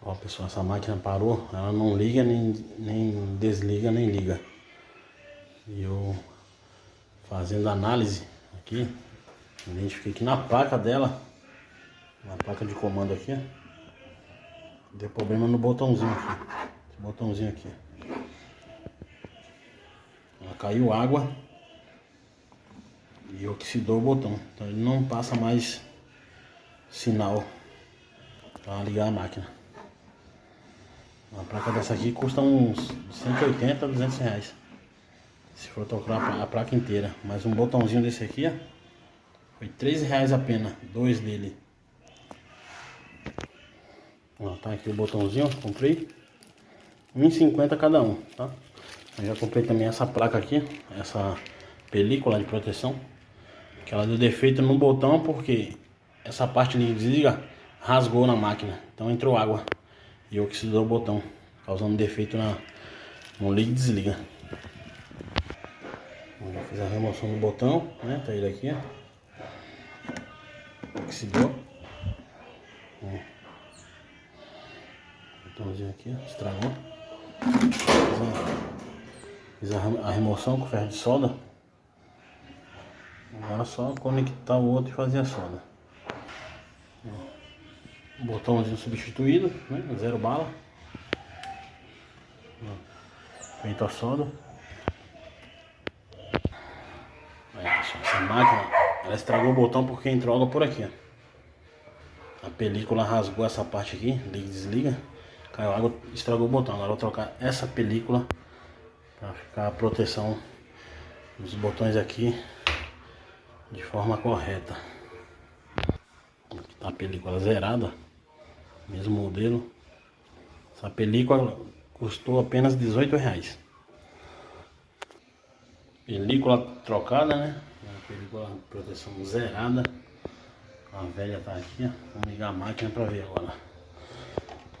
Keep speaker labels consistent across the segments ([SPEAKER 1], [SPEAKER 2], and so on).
[SPEAKER 1] Ó pessoal, essa máquina parou, ela não liga, nem desliga, nem liga. E eu fazendo análise aqui, identifiquei que na placa dela, na placa de comando aqui, deu problema no botãozinho aqui. Esse botãozinho aqui. Ela caiu água e oxidou o botão. Então ele não passa mais sinal para ligar a máquina. Uma placa dessa aqui custa uns 180 a 200 reais. Se for trocar a placa inteira. Mas um botãozinho desse aqui, ó, foi 13 reais apenas. Dois dele. Ó, tá aqui o botãozinho, comprei. R$1,50 cada um, tá? Eu já comprei também essa placa aqui, essa película de proteção, que ela deu defeito no botão porque essa parte de desliga rasgou na máquina, então entrou água e oxidou o botão, causando defeito no liga e desliga. Eu já fiz a remoção do botão, né? Tá ele aqui, ó. Oxidou. Botãozinho aqui, ó, estragou. Fiz a remoção com ferro de solda. Agora é só conectar o outro e fazer a solda. Botãozinho substituído, né? 0 bala. Feito a solda. Aí, pessoal, essa máquina, ela estragou o botão porque entrou água por aqui, ó. A película rasgou essa parte aqui, liga e desliga. Caiu água, estragou o botão. Agora eu vou trocar essa película para ficar a proteção dos botões aqui de forma correta. Aqui tá a película zerada, mesmo modelo. Essa película custou apenas R$18. Película trocada, né? A película de proteção zerada. A velha tá aqui, ó. Vamos ligar a máquina para ver agora.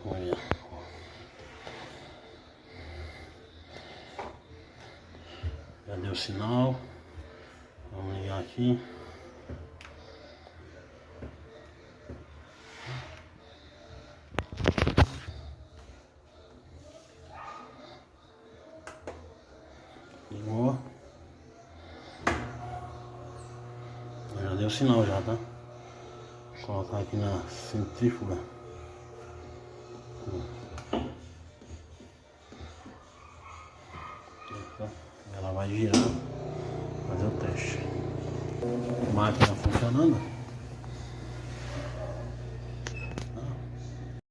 [SPEAKER 1] Olha. Já deu sinal. Vamos ligar aqui. Ligou. Já deu sinal já, tá? Vou colocar aqui na centrífuga. Ela vai girar, fazer o teste. Máquina funcionando.